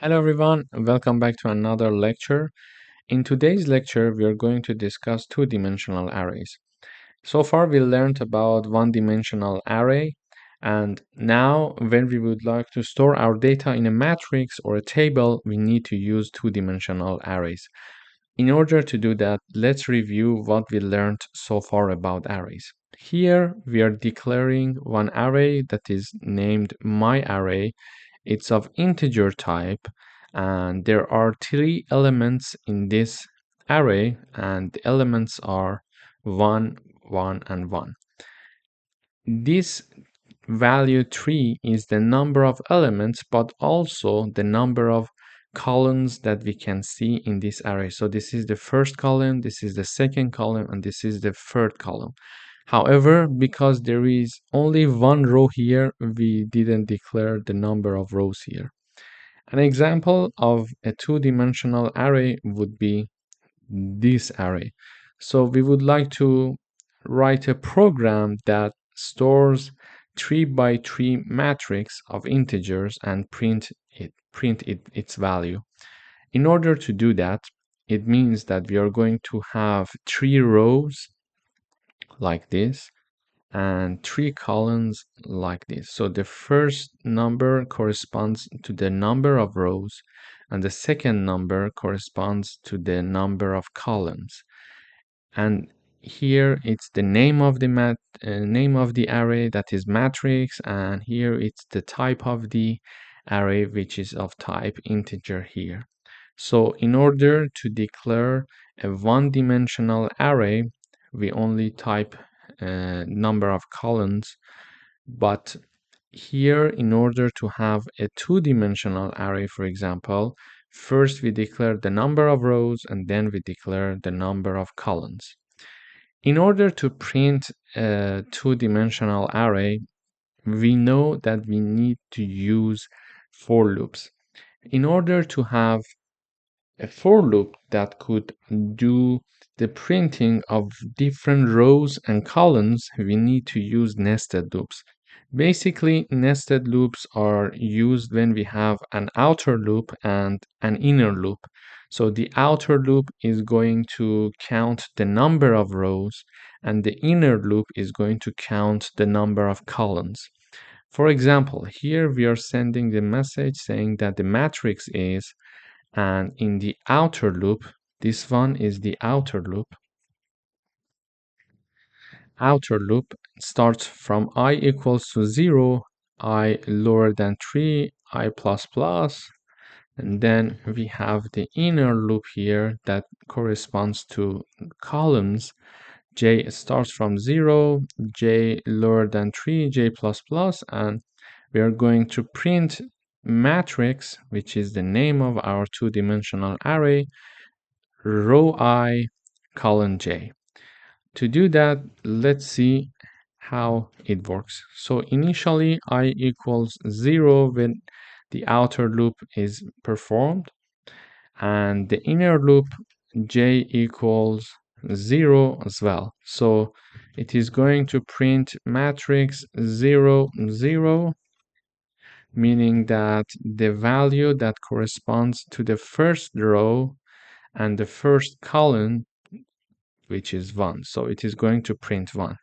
Hello everyone, welcome back to another lecture. In today's lecture, we are going to discuss two-dimensional arrays. So far, we learned about one-dimensional array, and now when we would like to store our data in a matrix or a table, we need to use two-dimensional arrays. In order to do that, let's review what we learned so far about arrays. Here, we are declaring one array that is named myArray. It's of integer type, and there are three elements in this array, and the elements are 1, 1, and 1. This value 3 is the number of elements, but also the number of columns that we can see in this array. So this is the first column, this is the second column, and this is the third column. However, because there is only one row here, we didn't declare the number of rows here. An example of a two-dimensional array would be this array. So we would like to write a program that stores 3 by 3 matrix of integers and print its value. In order to do that, it means that we are going to have 3 rows like this and 3 columns like this. So the first number corresponds to the number of rows, and the second number corresponds to the number of columns. And here it's the name of the name of the array, that is matrix, and here it's the type of the array, which is of type integer here. So in order to declare a one-dimensional array, we only type number of columns, but here, in order to have a two-dimensional array, for example, first we declare the number of rows and then we declare the number of columns. In order to print a two-dimensional array, we know that we need to use for loops. In order to have a for loop that could do the printing of different rows and columns, we need to use nested loops. Basically, nested loops are used when we have an outer loop and an inner loop. So the outer loop is going to count the number of rows, and the inner loop is going to count the number of columns. For example, here we are sending the message saying that the matrix is, and in the outer loop, this one is the outer loop. Outer loop starts from I equals to 0, I lower than 3, I plus plus, and then we have the inner loop here that corresponds to columns. J starts from 0, J lower than 3, J plus plus, and we are going to print matrix, which is the name of our two-dimensional array, row I, column J. To do that, let's see how it works. So initially I equals 0 when the outer loop is performed, and the inner loop J equals 0 as well. So it is going to print matrix 0, 0, meaning that the value that corresponds to the first row and the first column, which is 1. So it is going to print 1.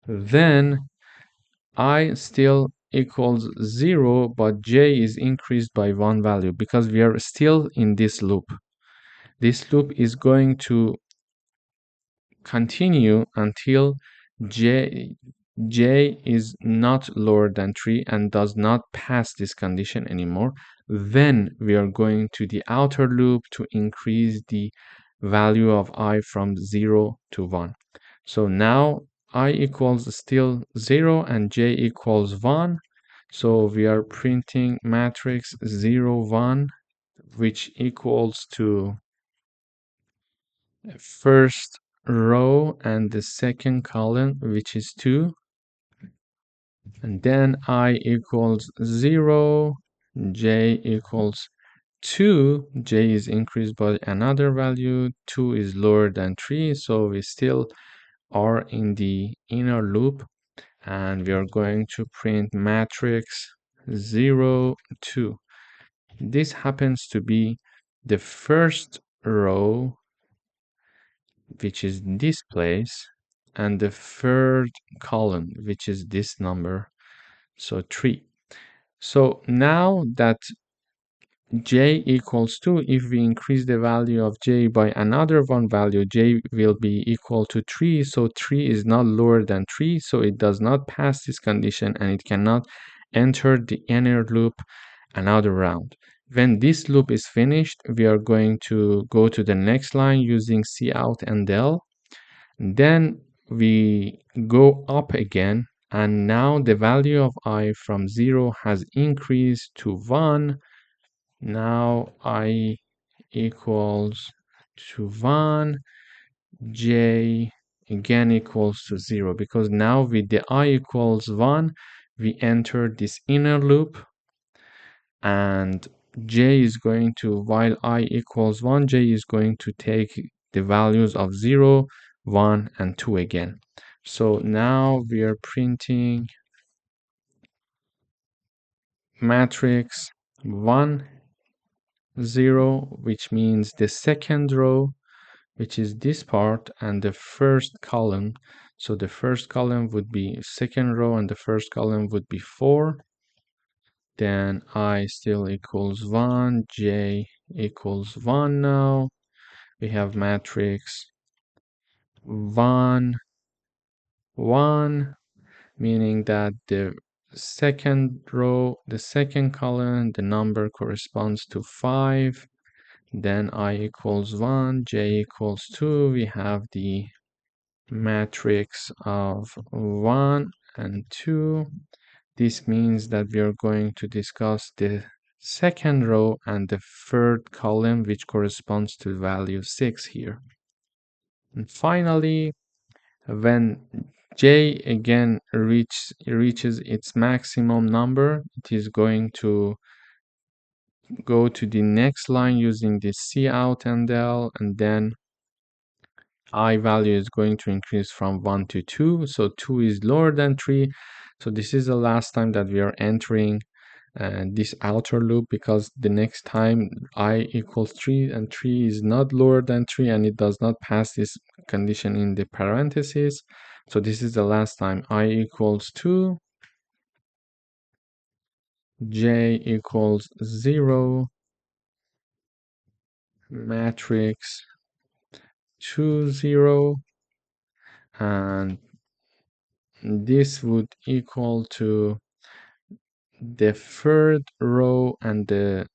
Then I still equals 0, but j is increased by 1 value because we are still in this loop. This loop is going to continue until j is not lower than 3 and does not pass this condition anymore. Then we are going to the outer loop to increase the value of I from 0 to 1. So now I equals still 0 and j equals 1. So we are printing matrix 0, 1, which equals to first row and the second column, which is 2. And then I equals 0, j equals 2, j is increased by another value, 2 is lower than 3, so we still are in the inner loop, and we are going to print matrix 0, 2. this happens to be the first row, which is this place, and the third column, which is this number, so 3. So now that j equals 2, if we increase the value of j by another one value, j will be equal to 3, so 3 is not lower than 3, so it does not pass this condition and it cannot enter the inner loop another round. When this loop is finished, we are going to go to the next line using cout and del. Then we go up again, and now the value of I from 0 has increased to 1. Now I equals to 1, j again equals to 0, because now with the I equals 1, we enter this inner loop, and j is going to, while I equals 1, j is going to take the values of 0, 1, and 2 again. So now we are printing matrix 1, 0, which means the second row, which is this part, and the first column. So the first column would be second row, and the first column would be 4. Then I still equals 1, j equals 1 now. We have matrix 1, 1, meaning that the second row, the second column, the number corresponds to 5. Then I equals 1, j equals 2. We have the matrix of 1 and 2. This means that we are going to discuss the second row and the third column, which corresponds to value 6 here. And finally, when j again reaches its maximum number, it is going to go to the next line using the cout and del, and then I value is going to increase from 1 to 2, so 2 is lower than 3. So this is the last time that we are entering this outer loop, because the next time I equals 3 and 3 is not lower than 3, and it does not pass this condition in the parentheses. So this is the last time I equals 2, j equals 0, matrix 2, 0, and this would equal to the third row and the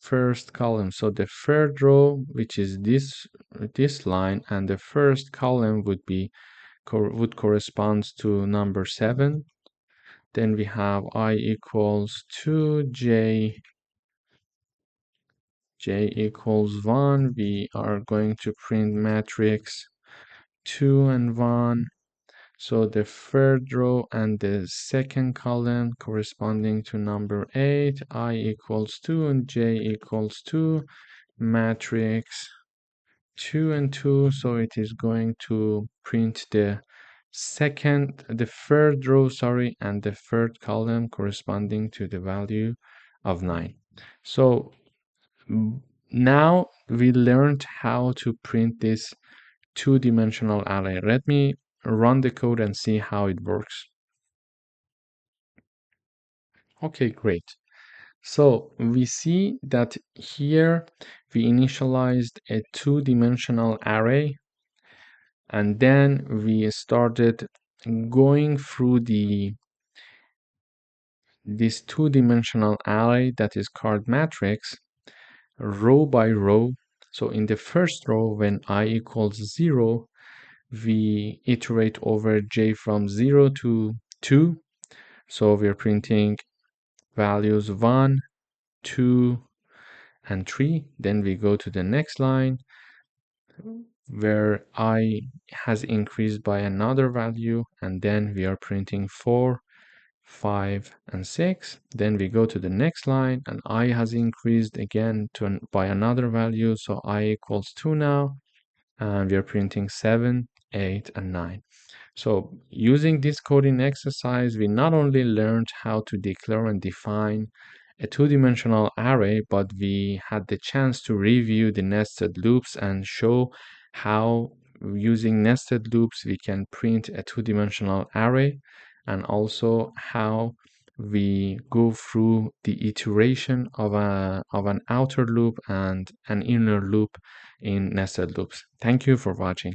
first column. So the third row, which is this line, and the first column would correspond to number 7. Then we have I equals 2, j equals 1. We are going to print matrix 2 and 1. So the third row and the second column corresponding to number 8, I equals 2 and j equals 2, matrix 2 and 2. So it is going to print the third row, and the third column corresponding to the value of 9. So now we learned how to print this two-dimensional array. Let me run the code and see how it works. Okay, great. So we see that here we initialized a two-dimensional array, and then we started going through this two-dimensional array that is called matrix row by row. So in the first row, when I equals 0, we iterate over j from 0 to 2. So we're printing values 1, 2, and 3. Then we go to the next line where I has increased by another value, and then we are printing 4, 5, and 6. Then we go to the next line, and I has increased again by another value, so I equals 2 now, and we are printing 7, 8, and 9. So using this coding exercise, we not only learned how to declare and define a two-dimensional array, but we had the chance to review the nested loops and show how using nested loops we can print a two-dimensional array, and also how we go through the iteration of an outer loop and an inner loop in nested loops. Thank you for watching.